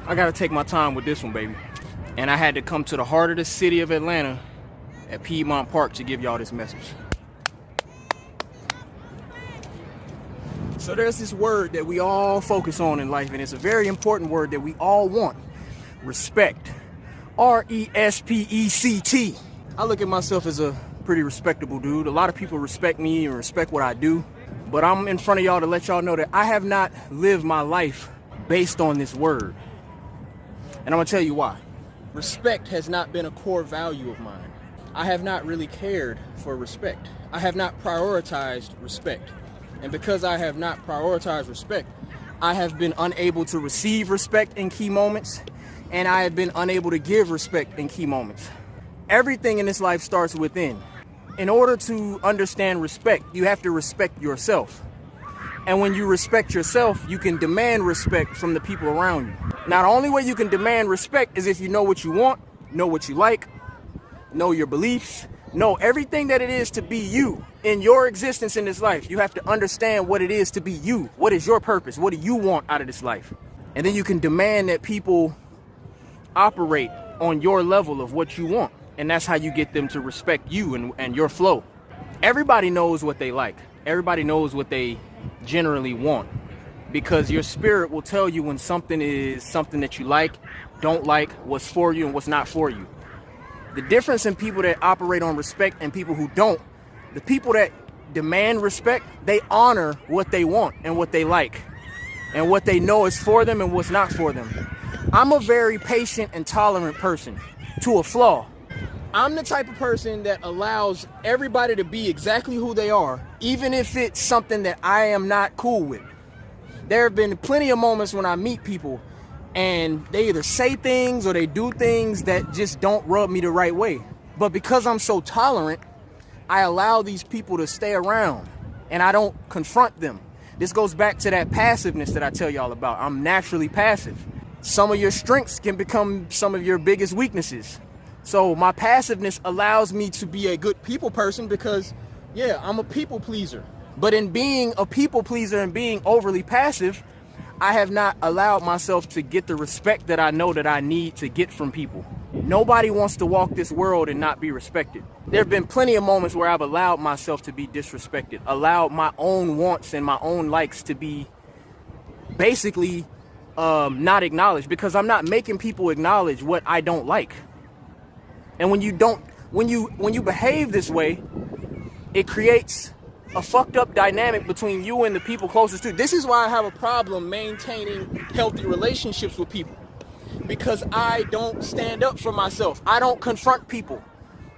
I gotta take my time with this one, baby. And I had to come to the heart of the city of Atlanta at Piedmont Park to give y'all this message. So there's this word that we all focus on in life, and it's a very important word that we all want. Respect. R.E.S.P.E.C.T. I look at myself as a pretty respectable dude. A lot of people respect me and respect what I do. But I'm in front of y'all to let y'all know that I have not lived my life based on this word. And I'm gonna tell you why. Respect has not been a core value of mine. I have not really cared for respect. I have not prioritized respect. And because I have not prioritized respect, I have been unable to receive respect in key moments, and I have been unable to give respect in key moments. Everything in this life starts within. In order to understand respect, you have to respect yourself. And when you respect yourself, you can demand respect from the people around you. Now, the only way you can demand respect is if you know what you want, know what you like, know your beliefs, know everything that it is to be you in your existence in this life. You have to understand what it is to be you. What is your purpose? What do you want out of this life? And then you can demand that people operate on your level of what you want. And that's how you get them to respect you and your flow. Everybody knows what they like. Everybody knows what they generally want, because your spirit will tell you when something is something that you like, don't like, what's for you and what's not for you. The difference in people that operate on respect and people who don't, the people that demand respect, they honor what they want and what they like and what they know is for them and what's not for them. I'm a very patient and tolerant person to a flaw. I'm the type of person that allows everybody to be exactly who they are, even if it's something that I am not cool with. There have been plenty of moments when I meet people and they either say things or they do things that just don't rub me the right way. But because I'm so tolerant, I allow these people to stay around and I don't confront them. This goes back to that passiveness that I tell y'all about. I'm naturally passive. Some of your strengths can become some of your biggest weaknesses. So my passiveness allows me to be a good people person because, yeah, I'm a people pleaser. But in being a people pleaser and being overly passive, I have not allowed myself to get the respect that I know that I need to get from people. Nobody wants to walk this world and not be respected. There have been plenty of moments where I've allowed myself to be disrespected, allowed my own wants and my own likes to be basically not acknowledged, because I'm not making people acknowledge what I don't like. And when you behave this way, it creates a fucked up dynamic between you and the people closest to you. This is why I have a problem maintaining healthy relationships with people, because I don't stand up for myself. I don't confront people.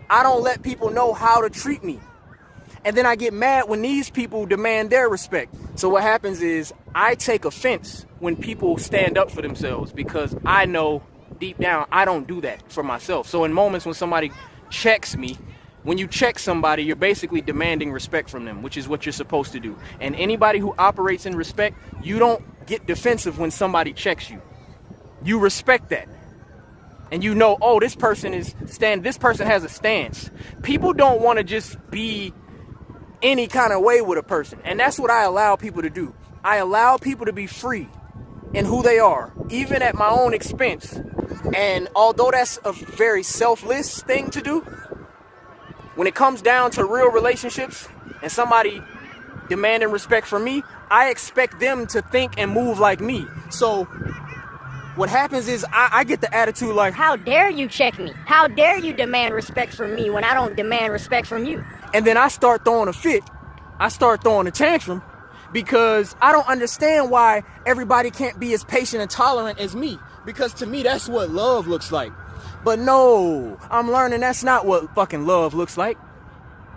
I don't let people know how to treat me. And then I get mad when these people demand their respect. So what happens is I take offense when people stand up for themselves, because I know deep down I don't do that for myself. So in moments when somebody checks me, when you check somebody, you're basically demanding respect from them, which is what you're supposed to do. And anybody who operates in respect, you don't get defensive when somebody checks you. You respect that. And you know, oh, this person has a stance. People don't want to just be any kind of way with a person. And that's what I allow people to do. I allow people to be free in who they are, even at my own expense. And although that's a very selfless thing to do, when it comes down to real relationships and somebody demanding respect from me, I expect them to think and move like me. So what happens is I get the attitude like, how dare you check me? How dare you demand respect from me when I don't demand respect from you? And then I start throwing a fit. I start throwing a tantrum because I don't understand why everybody can't be as patient and tolerant as me. Because to me, that's what love looks like. But no, I'm learning that's not what fucking love looks like.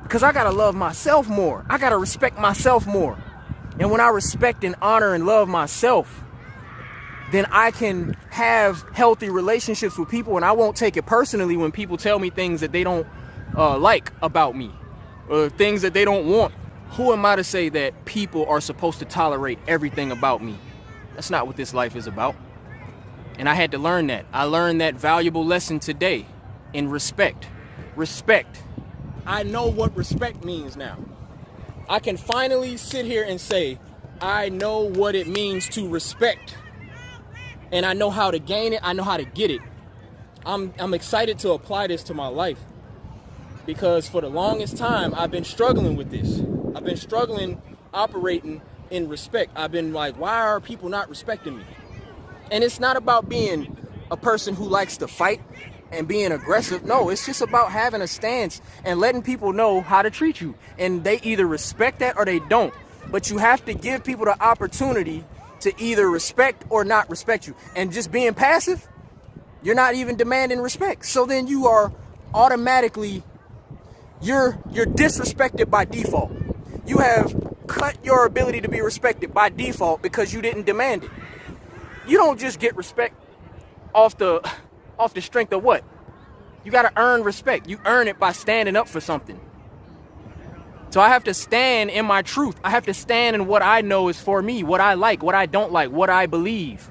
Because I gotta love myself more. I gotta respect myself more. And when I respect and honor and love myself, then I can have healthy relationships with people, and I won't take it personally when people tell me things that they don't like about me, or things that they don't want. Who am I to say that people are supposed to tolerate everything about me? That's not what this life is about. And I had to learn that. I learned that valuable lesson today in respect. Respect. I know what respect means now. I can finally sit here and say, I know what it means to respect. and I know how to gain it. I know how to get it. I'm excited to apply this to my life, because for the longest time I've been struggling with this. I've been struggling operating in respect. I've been like, why are people not respecting me? And it's not about being a person who likes to fight and being aggressive. No, it's just about having a stance and letting people know how to treat you. And they either respect that or they don't. But you have to give people the opportunity to either respect or not respect you. And just being passive, you're not even demanding respect. So then you are automatically, you're disrespected by default. You have cut your ability to be respected by default because you didn't demand it. You don't just get respect off the strength of what? You got to earn respect. You earn it by standing up for something. So I have to stand in my truth. I have to stand in what I know is for me, what I like, what I don't like, what I believe.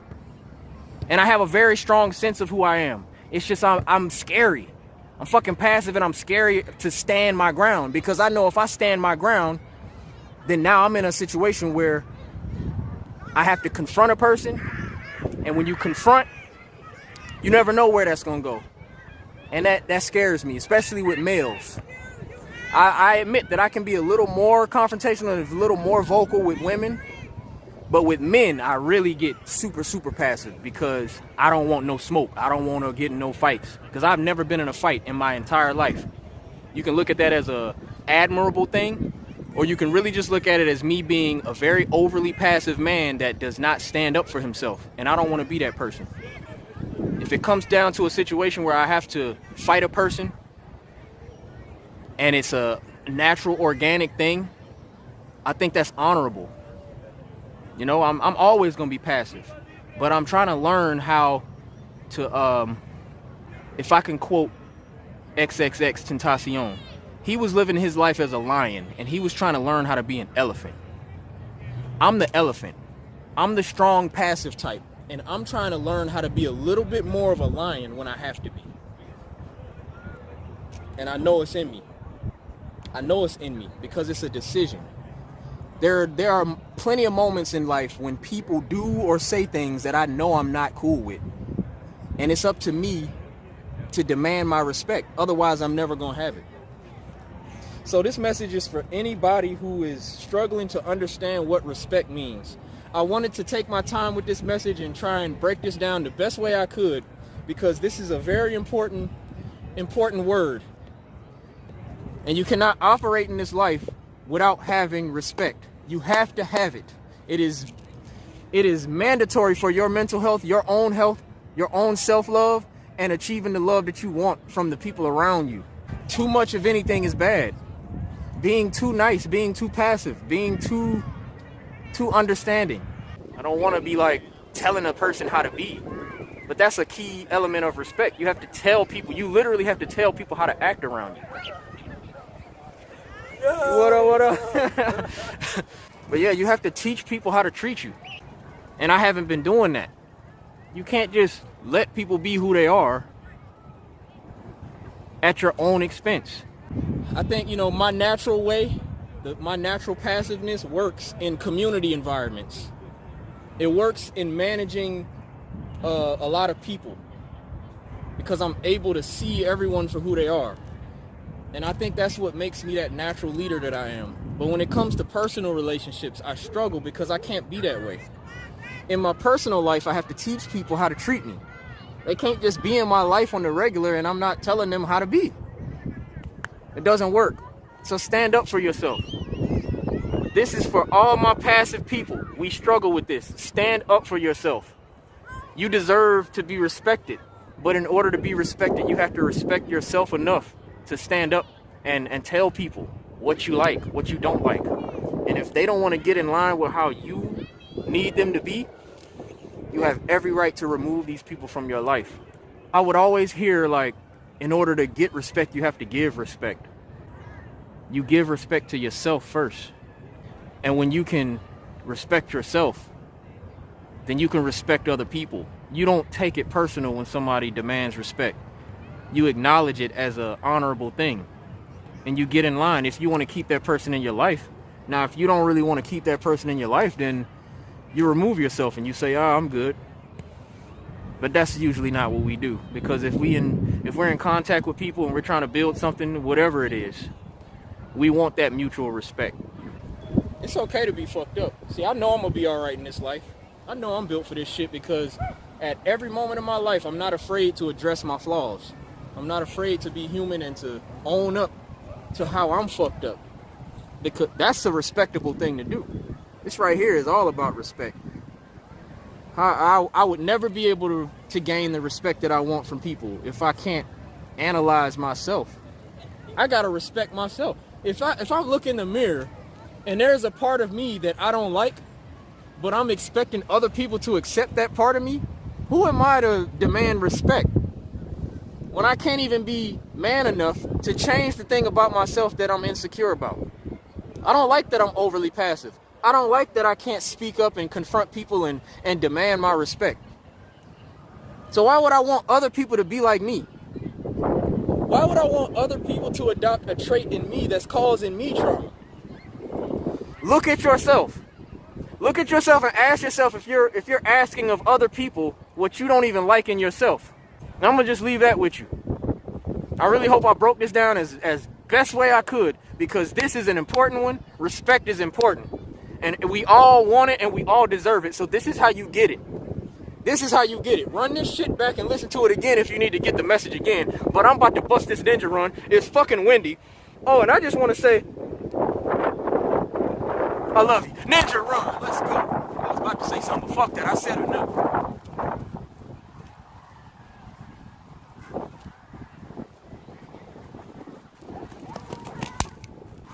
And I have a very strong sense of who I am. It's just I'm scary. I'm fucking passive, and I'm scary to stand my ground, because I know if I stand my ground, then now I'm in a situation where I have to confront a person. And when you confront, you never know where that's going to go. And that scares me, especially with males. I admit that I can be a little more confrontational and a little more vocal with women. But with men, I really get super, super passive, because I don't want no smoke. I don't want to get in no fights, because I've never been in a fight in my entire life. You can look at that as a admirable thing, or you can really just look at it as me being a very overly passive man that does not stand up for himself. And I don't want to be that person. If it comes down to a situation where I have to fight a person and it's a natural, organic thing, I think that's honorable. You know, I'm always going to be passive, but I'm trying to learn how to, if I can quote XXX Tentacion, he was living his life as a lion, and he was trying to learn how to be an elephant. I'm the elephant. I'm the strong, passive type, and I'm trying to learn how to be a little bit more of a lion when I have to be. And I know it's in me. I know it's in me because it's a decision. There are plenty of moments in life when people do or say things that I know I'm not cool with. And it's up to me to demand my respect. Otherwise, I'm never going to have it. So this message is for anybody who is struggling to understand what respect means. I wanted to take my time with this message and try and break this down the best way I could, because this is a very important word. And you cannot operate in this life without having respect. You have to have it. It is mandatory for your mental health, your own self-love, and achieving the love that you want from the people around you. Too much of anything is bad. Being too nice, being too passive, being too understanding. I don't want to be like telling a person how to be, but that's a key element of respect. You have to tell people, you literally have to tell people how to act around you. What up? But yeah, you have to teach people how to treat you. And I haven't been doing that. You can't just let people be who they are at your own expense. I think, my natural way, my natural passiveness works in community environments. It works in managing a lot of people, because I'm able to see everyone for who they are. And I think that's what makes me that natural leader that I am. But when it comes to personal relationships, I struggle because I can't be that way. In my personal life, I have to teach people how to treat me. They can't just be in my life on the regular and I'm not telling them how to be. It doesn't work. So stand up for yourself. This is for all my passive people. We struggle with this. Stand up for yourself. You deserve to be respected. But in order to be respected, you have to respect yourself enough to stand up and tell people what you like, what you don't like. And if they don't want to get in line with how you need them to be, you have every right to remove these people from your life. I would always hear, like, in order to get respect, you have to give respect. You give respect to yourself first. And when you can respect yourself, then you can respect other people. You don't take it personal when somebody demands respect. You acknowledge it as an honorable thing. And you get in line if you want to keep that person in your life. Now, if you don't really want to keep that person in your life, then you remove yourself and you say, I'm good. But that's usually not what we do, because if we're in contact with people and we're trying to build something, whatever it is, we want that mutual respect. It's okay to be fucked up. See, I know I'm gonna be all right in this life. I know I'm built for this shit, because at every moment of my life, I'm not afraid to address my flaws. I'm not afraid to be human and to own up to how I'm fucked up, because that's a respectable thing to do. This right here is all about respect. I would never be able to gain the respect that I want from people if I can't analyze myself. I gotta respect myself. If I look in the mirror and there's a part of me that I don't like, but I'm expecting other people to accept that part of me, who am I to demand respect when I can't even be man enough to change the thing about myself that I'm insecure about? I don't like that I'm overly passive. I don't like that I can't speak up and confront people and demand my respect. So why would I want other people to be like me? Why would I want other people to adopt a trait in me that's causing me trauma? Look at yourself. Look at yourself and ask yourself if you're asking of other people what you don't even like in yourself. And I'm gonna just leave that with you. I really hope I broke this down as best way I could, because this is an important one. Respect is important. And we all want it and we all deserve it. So this is how you get it. This is how you get it. Run this shit back and listen to it again if you need to get the message again. But I'm about to bust this ninja run. It's fucking windy. Oh, and I just want to say, I love you. Ninja run. Let's go. I was about to say something, but fuck that. I said enough.